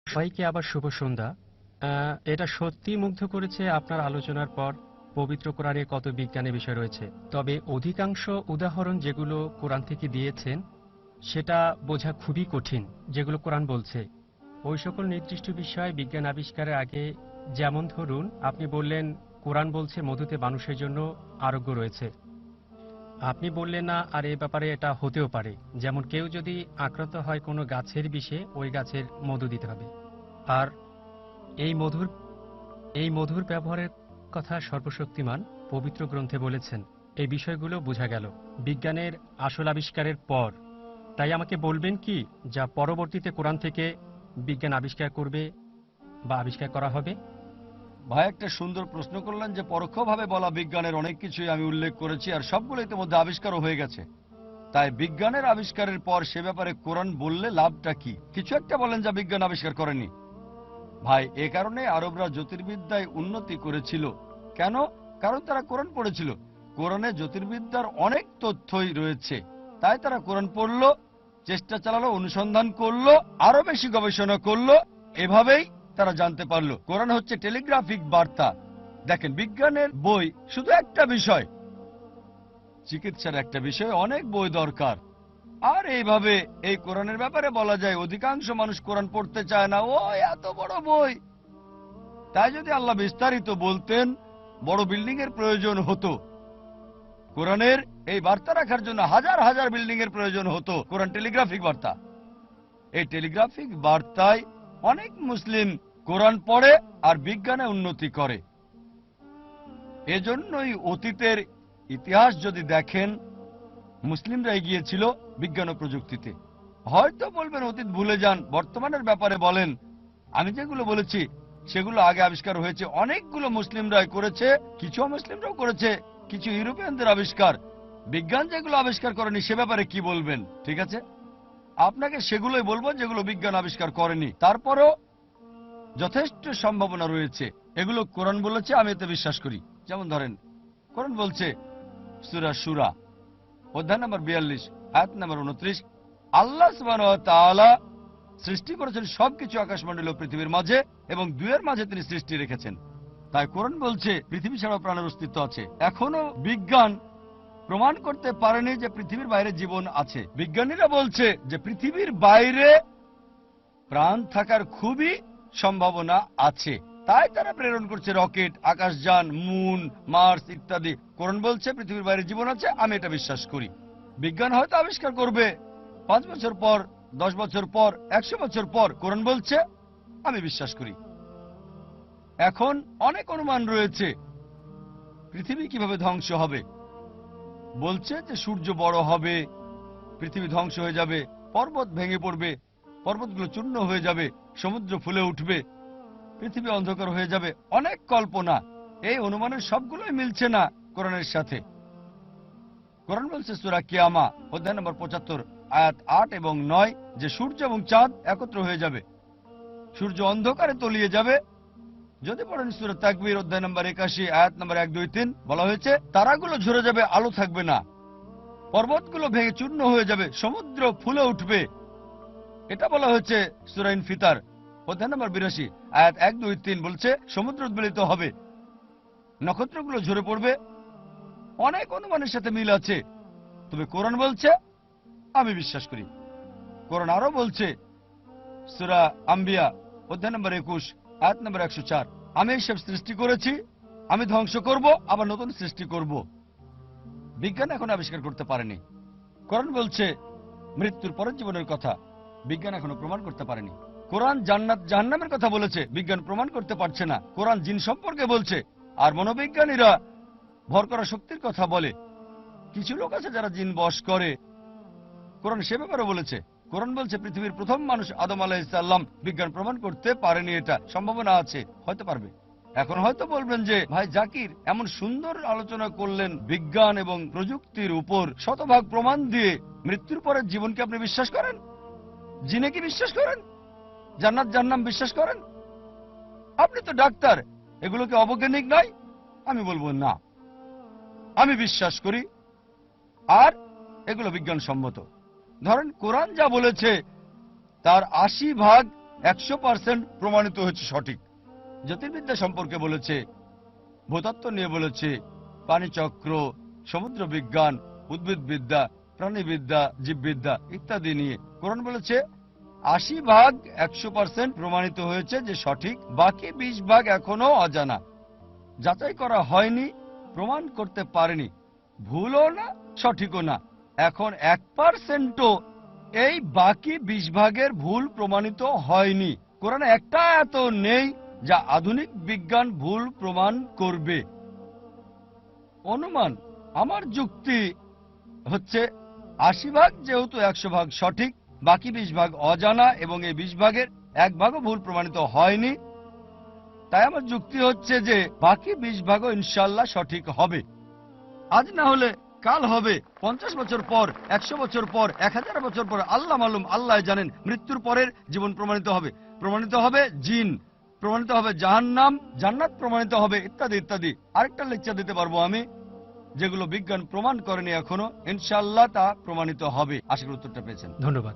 সবাইকে আবার শুভ সন্ধ্যা। এটা সত্যি মুগ্ধ করেছে আপনার আলোচনার পর পবিত্র কোরআনে কত বিজ্ঞানের বিষয় রয়েছে। তবে অধিকাংশ উদাহরণ যেগুলো কোরআন থেকে দিয়েছেন সেটা বোঝা খুবই কঠিন। যেগুলো কোরআন বলছে ওই সকল নির্দিষ্ট বিষয় বিজ্ঞান আবিষ্কারের আগে, যেমন ধরুন আপনি বললেন কোরআন বলছে মধুতে মানুষের জন্য আরোগ্য রয়েছে। আপনি বললেন না আর এ ব্যাপারে এটা হতেও পারে, যেমন কেউ যদি আক্রান্ত হয় কোনো গাছের বিষে ওই গাছের মধু দিতে হবে। আর এই মধুর এই মধুর ব্যবহারের কথা সর্বশক্তিমান পবিত্র গ্রন্থে বলেছেন। এই বিষয়গুলো বোঝা গেল বিজ্ঞানের আসল আবিষ্কারের পর। তাই আমাকে বলবেন কি যা পরবর্তীতে কোরআন থেকে বিজ্ঞান আবিষ্কার করবে বা আবিষ্কার করা হবে? ভাই একটা সুন্দর প্রশ্ন করলেন যে পরোক্ষভাবে বলা বিজ্ঞানের অনেক কিছুই আমি উল্লেখ করেছি আর সবগুলো ইতিমধ্যে আবিষ্কারও হয়ে গেছে। তাই বিজ্ঞানের আবিষ্কারের পর সে ব্যাপারে কোরআন বললে লাভটা কি? কিছু একটা বলেন যা বিজ্ঞান আবিষ্কার করেনি। ভাই এ কারণে আরবরা জ্যোতির্বিদ্যায় উন্নতি করেছিল। কেন? কারণ তারা কোরআন পড়েছিল। কোরআনে জ্যোতির্বিদ্যার অনেক তথ্যই রয়েছে। তাই তারা কোরআন পড়লো, চেষ্টা চালালো, অনুসন্ধান করলো, আরো বেশি গবেষণা করলো। এভাবেই তারা জানতে পারলো। কোরআন হচ্ছে টেলিগ্রাফিক বার্তা। দেখেন বিজ্ঞানের বই শুধু একটা বিষয়, চিকিৎসার একটা বিষয় অনেক বই দরকার। আর এইভাবে এই কোরআনের ব্যাপারে বলা যায় অধিকাংশ মানুষ কোরআন পড়তে চায় না। ও এত বড় বই। তাই যদি আল্লাহ বিস্তারিত বলতেন বড় বিল্ডিং এর প্রয়োজন হতো। কোরআনের এই বার্তা রাখার জন্য হাজার হাজার বিল্ডিং এর প্রয়োজন হতো। কোরআন টেলিগ্রাফিক বার্তা। এই টেলিগ্রাফিক বার্তায় অনেক মুসলিম কোরআন পড়ে আর বিজ্ঞানে উন্নতি করে। এজন্যই অতীতের ইতিহাস যদি দেখেন মুসলিমরা এগিয়েছিল বিজ্ঞান ও প্রযুক্তিতে। হয়তো বলবেন অতীত ভুলে যান, বর্তমানের ব্যাপারে বলেন। আমি যেগুলো বলেছি সেগুলো আগে আবিষ্কার হয়েছে, অনেকগুলো মুসলিমরাই করেছে, কিছু মুসলিমরাও করেছে, কিছু ইউরোপিয়ানদের আবিষ্কার। বিজ্ঞান যেগুলো আবিষ্কার করেনি সে ব্যাপারে কি বলবেন? ঠিক আছে, আপনাকে সেগুলোই বলবো যেগুলো বিজ্ঞান আবিষ্কার করেনি। তারপরও যথেষ্ট সম্ভাবনা রয়েছে। এগুলো কোরআন বলেছে, আমি এতে বিশ্বাস করি। যেমন ধরেন কোরআন বলছে সূরা সূরা অধ্যায় নম্বর 42 আয়াত নম্বর 29, আল্লাহ সুবহানাহু ওয়া তাআলা সৃষ্টি করেছেন সবকিছু আকাশমণ্ডল ও পৃথিবীর মাঝে এবং দুয়ের মাঝে তিনি সৃষ্টি রেখেছেন। তাই কোরআন বলছে পৃথিবী ছাড়াও প্রাণের অস্তিত্ব আছে। এখনো বিজ্ঞান প্রমাণ করতে পারেনি যে পৃথিবীর বাইরে জীবন আছে। বিজ্ঞানীরা বলছে যে পৃথিবীর বাইরে প্রাণ থাকার খুবই সম্ভাবনা আছে। তাই তারা প্রেরণ করছে রকেট, আকাশযান, মুন, মার্স ইত্যাদি। কোরআন বলছে পৃথিবীর বাইরে জীবন আছে, আমি এটা বিশ্বাস করি। বিজ্ঞান হয়তো আবিষ্কার করবে 5 বছর পর, 10 বছর পর, 100 বছর পর। কোরআন বলছে, আমি বিশ্বাস করি। এখন অনেক অনুমান রয়েছে পৃথিবী কিভাবে ধ্বংস হবে। বলছে যে সূর্য বড় হবে, পৃথিবী ধ্বংস হয়ে যাবে, পর্বত ভেঙে পড়বে, পর্বতগুলো চূর্ণ হয়ে যাবে, সমুদ্র ফুলে উঠবে, পৃথিবী অন্ধকার হয়ে যাবে। অনেক কল্পনা। এই অনুমানের সবগুলোই মিলছে না কোরআনের সাথে। কোরআন বলছে সূরা কিয়ামা অধ্যায় নম্বর 75 আয়াত 8 এবং 9 যে সূর্য এবং চাঁদ একত্র হয়ে যাবে, সূর্য অন্ধকারে তলিয়ে যাবে। যদি পড়েন সূরা তাকবীর অধ্যায় নম্বর 81 আয়াত নম্বর 1, 2, 3 বলা হয়েছে তারাগুলো ঝরে যাবে, আলো থাকবে না, পর্বতগুলো ভেঙে চূর্ণ হয়ে যাবে, সমুদ্র ফুলে উঠবে। এটা বলা হয়েছে সূরা ইনফিতার অধ্যায় নম্বর 82 আয়াত 1, 2, 3 বলছে সমুদ্র উদ্বেলিত হবে, নক্ষত্রগুলো ঝরে পড়বে। অনেক অনুমানের সাথে মিল আছে, তবে কোরআন বলছে আমি বিশ্বাস করি। কোরআন আরো বলছে সূরা আম্বিয়া অধ্যায় নম্বর 21 আয়াত নম্বর 104 আমি এইসব সৃষ্টি করেছি, আমি ধ্বংস করব, আবার নতুন সৃষ্টি করব। বিজ্ঞান এখন আবিষ্কার করতে পারেনি। কোরআন বলছে মৃত্যুর পরের জীবনের কথা, বিজ্ঞান এখনো প্রমাণ করতে পারেনি। কোরআন জান্নাত জাহান্নামের কথা বলেছে, বিজ্ঞান প্রমাণ করতে পারছে না। কোরআন জিন সম্পর্কে বলছে, আর মনোবিজ্ঞানীরা ভর করা শক্তির কথা বলে। কিছু লোক আছে যারা জিন বশ করে, কোরআন সে ব্যাপারে বলেছে। কোরআন বলছে পৃথিবীর প্রথম মানুষ আদম আলাইহিস সালাম, বিজ্ঞান প্রমাণ করতে পারেনি, এটা সম্ভাবনা আছে, হয়তো পারবে। এখন হয়তো বলবেন যে ভাই জাকির এমন সুন্দর আলোচনা করলেন বিজ্ঞান এবং প্রযুক্তির উপর শতভাগ প্রমাণ দিয়ে, মৃত্যুর পরের জীবনকে আপনি বিশ্বাস করেন? জিনে কি বিশ্বাস করেন? জান্নাত জাহান্নাম বিশ্বাস করেন? আপনি তো ডাক্তার, এগুলো কি অবৈজ্ঞানিক নয়? আমি বলবো না, আমি বিশ্বাস করি আর এগুলো বিজ্ঞানসম্মত। ধরেন কোরআন যা বলেছে তার ৮০ ভাগ ১০০% প্রমাণিত হয়েছে সঠিক। জ্যোতির্বিদ্যা সম্পর্কে বলেছে, ভূতত্ত্ব নিয়ে বলেছে, পানিচক্র, সমুদ্র বিজ্ঞান, উদ্ভিদবিদ্যা, প্রাণীবিদ্যা, জীববিদ্যা ইত্যাদি নিয়ে কোরআন বলেছে ৮০ ভাগ ১০০% প্রমাণিত হয়েছে যে সঠিক, বাকি ২০ ভাগ এখনো অজানা, যাচাই করা হয়নি, প্রমাণ করতে পারেনি, ভুলও না সঠিকও না। এখন ১%ও এই বাকি ২০ ভাগের ভুল প্রমাণিত হয়নি। কোরআনে একটা এত নেই যা আধুনিক বিজ্ঞান ভুল প্রমাণ করবে। অনুমান, আমার যুক্তি হচ্ছে ৮০ ভাগ যেহেতু ১০০ ভাগ সঠিক, বাকি ২০ ভাগ অজানা এবং এই ২০ ভাগের ১ ভাগও ভুল প্রমাণিত হয়নি, তাই আমার যুক্তি হচ্ছে যে বাকি ২০ ভাগও ইনশাল্লাহ সঠিক হবে। আজ না হলে কাল হবে, ৫০ বছর পর, ১০০ বছর পর, ১০০০ বছর পর, আল্লাহ মালুম, আল্লাহ জানেন। মৃত্যুর পরের জীবন প্রমাণিত হবে, প্রমাণিত হবে জিন, প্রমাণিত হবে জাহান্নাম, জান্নাত প্রমাণিত হবে, ইত্যাদি ইত্যাদি। আরেকটা লেকচার দিতে পারবো আমি, যেগুলো বিজ্ঞান প্রমাণ করেনি এখনো, ইনশাআল্লাহ তা প্রমাণিত হবে। আশা করি উত্তরটা পেয়েছেন। ধন্যবাদ।